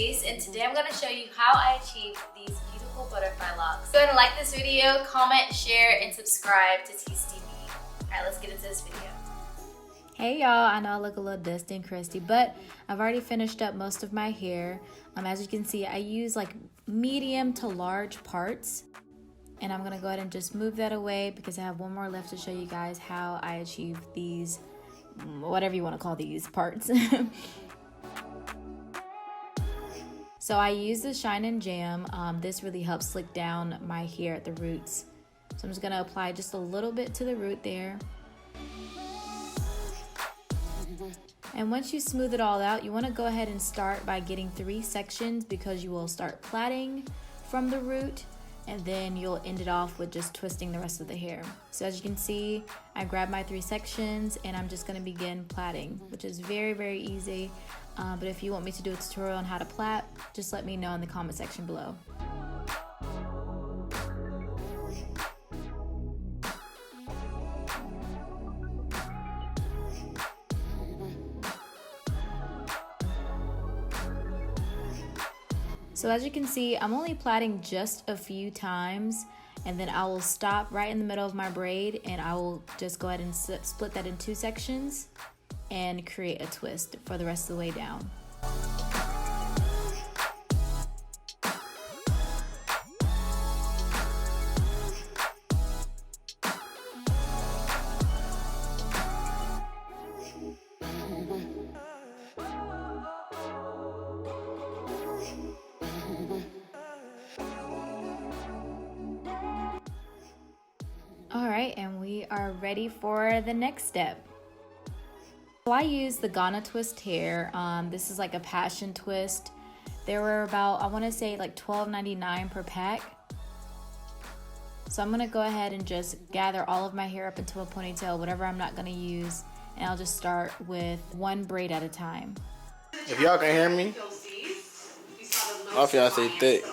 Tiece, and today I'm going to show you how I achieve these beautiful butterfly locks. Go ahead and like this video, comment, share, and subscribe to Tiece TV. Alright, let's get into this video. Hey y'all, I know I look a little dusty and crusty, but I've already finished up most of my hair. As you can see, I use like medium to large parts. And I'm going to go ahead and just move that away because I have one more left to show you guys how I achieve these, whatever you want to call these parts. So I use the Shine and Jam. This really helps slick down my hair at the roots. So I'm just going to apply just a little bit to the root there. And once you smooth it all out, you want to go ahead and start by getting 3 sections because you will start plaiting from the root. And then you'll end it off with just twisting the rest of the hair. So as you can see, I grabbed my 3 sections and I'm just gonna begin plaiting, which is very, very easy. But if you want me to do a tutorial on how to plait, just let me know in the comment section below. So as you can see, I'm only plaiting just a few times, and then I will stop right in the middle of my braid and I will just go ahead and split that in 2 sections and create a twist for the rest of the way down. Alright, and we are ready for the next step. So I use the Ghana twist hair. This is like a passion twist. There were about, I want to say like $12.99 per pack. So I'm going to go ahead and just gather all of my hair up into a ponytail, whatever I'm not going to use. And I'll just start with 1 braid at a time. If y'all can hear me, my fiance thick.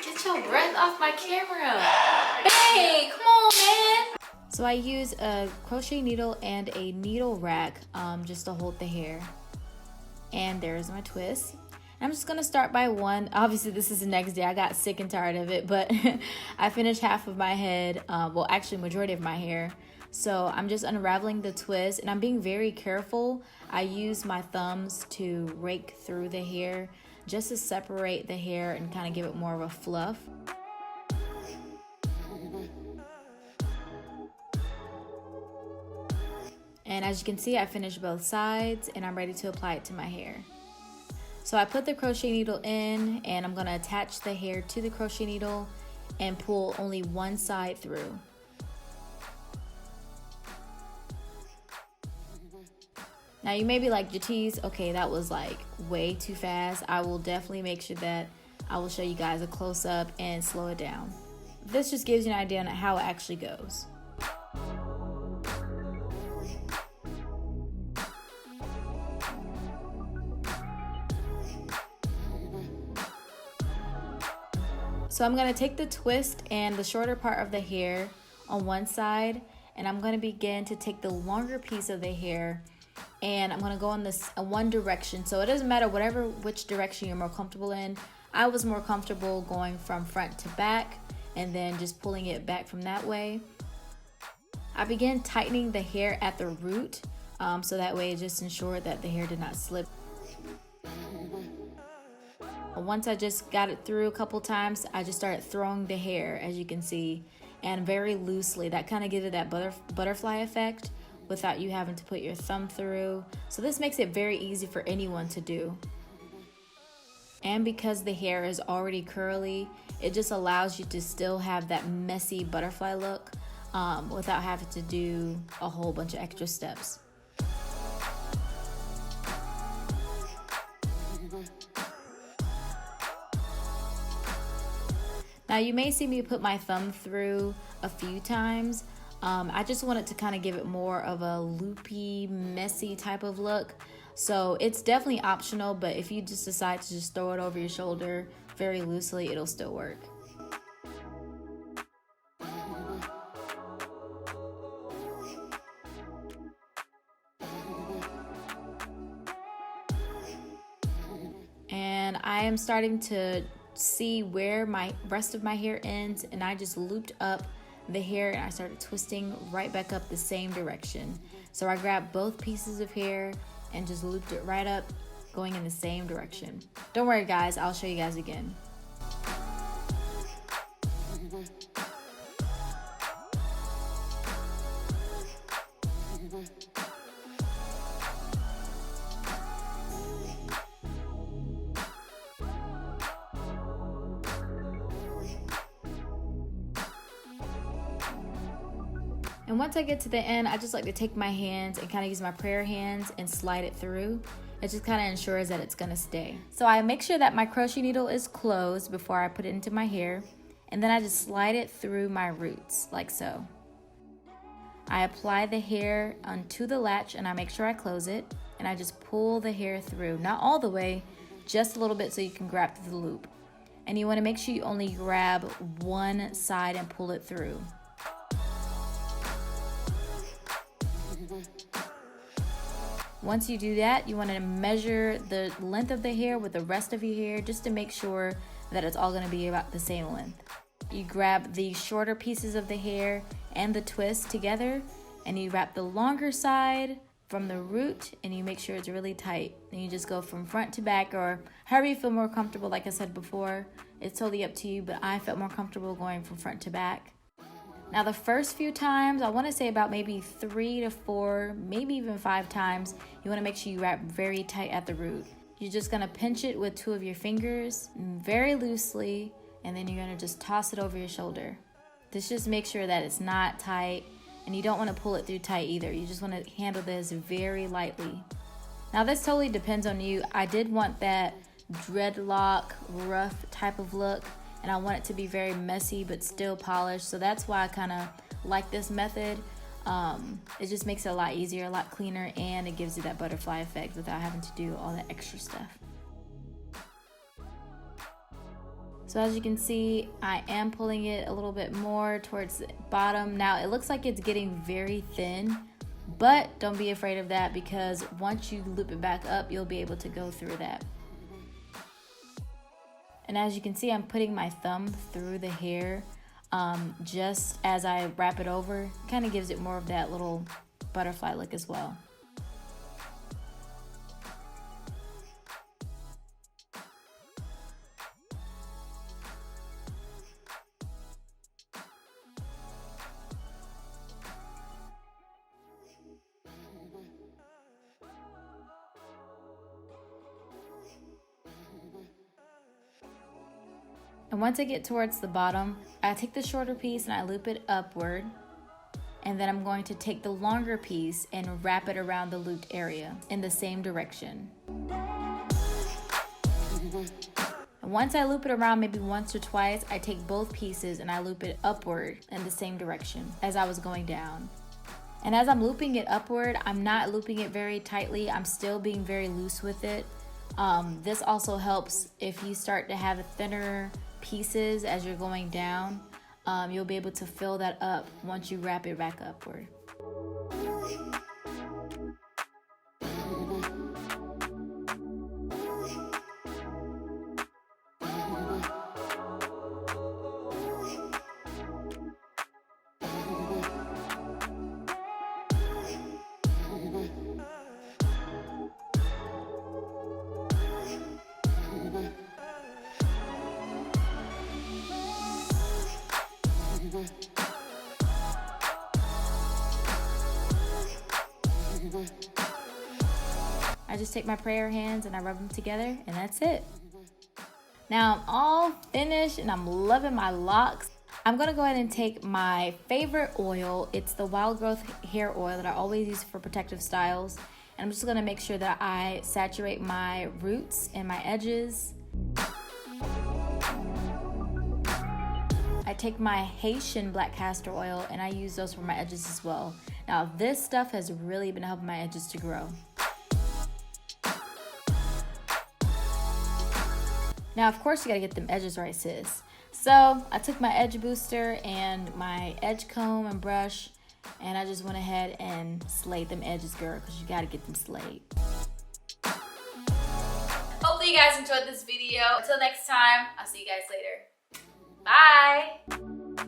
Get your breath off my camera. Hey, come on, man. So I use a crochet needle and a needle rack just to hold the hair. And there's my twist. I'm just gonna start by 1. Obviously this is the next day. I got sick and tired of it, but I finished half of my head, well actually majority of my hair. So I'm just unraveling the twist and I'm being very careful. I use my thumbs to rake through the hair just to separate the hair and kind of give it more of a fluff. And as you can see, I finished both sides and I'm ready to apply it to my hair. So I put the crochet needle in and I'm gonna attach the hair to the crochet needle and pull only 1 side through. Now you may be like, Tiece, okay, that was like way too fast. I will definitely make sure that I will show you guys a close-up and slow it down. This just gives you an idea on how it actually goes. So I'm going to take the twist and the shorter part of the hair on one side, and I'm going to begin to take the longer piece of the hair and I'm going to go in this one direction. So it doesn't matter which direction you're more comfortable in. I was more comfortable going from front to back and then just pulling it back from that way. I began tightening the hair at the root so that way it just ensured that the hair did not slip. Once I just got it through a couple times, I just started throwing the hair, as you can see, and very loosely. That kind of gives it that butterfly effect without you having to put your thumb through. So this makes it very easy for anyone to do. And because the hair is already curly, it just allows you to still have that messy butterfly look without having to do a whole bunch of extra steps. Now you may see me put my thumb through a few times. I just wanted to kind of give it more of a loopy, messy type of look. So it's definitely optional, but if you just decide to just throw it over your shoulder very loosely, it'll still work. I am starting to see where my rest of my hair ends, and I just looped up the hair and I started twisting right back up the same direction. So I grabbed both pieces of hair and just looped it right up, going in the same direction. Don't worry guys, I'll show you guys again. And once I get to the end, I just like to take my hands and kind of use my prayer hands and slide it through. It just kind of ensures that it's gonna stay. So I make sure that my crochet needle is closed before I put it into my hair. And then I just slide it through my roots, like so. I apply the hair onto the latch and I make sure I close it. And I just pull the hair through, not all the way, just a little bit so you can grab through the loop. And you wanna make sure you only grab one side and pull it through. Once you do that, you want to measure the length of the hair with the rest of your hair just to make sure that it's all going to be about the same length. You grab the shorter pieces of the hair and the twist together and you wrap the longer side from the root and you make sure it's really tight. And you just go from front to back or however you feel more comfortable. Like I said before, it's totally up to you, but I felt more comfortable going from front to back. Now the first few times, I want to say about maybe 3 to 4, maybe even 5 times, you want to make sure you wrap very tight at the root. You're just going to pinch it with 2 of your fingers very loosely, and then you're going to just toss it over your shoulder. This just makes sure that it's not tight, and you don't want to pull it through tight either. You just want to handle this very lightly. Now this totally depends on you. I did want that dreadlock, rough type of look. And I want it to be very messy but still polished, so that's why I kind of like this method. It just makes it a lot easier, a lot cleaner, and it gives you that butterfly effect without having to do all that extra stuff. So as you can see, I am pulling it a little bit more towards the bottom. Now it looks like it's getting very thin, but don't be afraid of that because once you loop it back up, you'll be able to go through that. And as you can see, I'm putting my thumb through the hair just as I wrap it over. Kind of gives it more of that little butterfly look as well. And once I get towards the bottom, I take the shorter piece and I loop it upward. And then I'm going to take the longer piece and wrap it around the looped area in the same direction. And once I loop it around maybe once or twice, I take both pieces and I loop it upward in the same direction as I was going down. And as I'm looping it upward, I'm not looping it very tightly. I'm still being very loose with it. This also helps if you start to have thinner pieces as you're going down. You'll be able to fill that up once you wrap it back upward. I just take my prayer hands and I rub them together and that's it. Now I'm all finished and I'm loving my locks. I'm gonna go ahead and take my favorite oil. It's the Wild Growth hair oil that I always use for protective styles. And I'm just gonna make sure that I saturate my roots and my edges. I take my Haitian black castor oil and I use those for my edges as well. Now this stuff has really been helping my edges to grow. Now of course you gotta get them edges right, sis. So I took my edge booster and my edge comb and brush and I just went ahead and slayed them edges, girl, because you gotta get them slayed. Hopefully you guys enjoyed this video. Until next time, I'll see you guys later. Bye.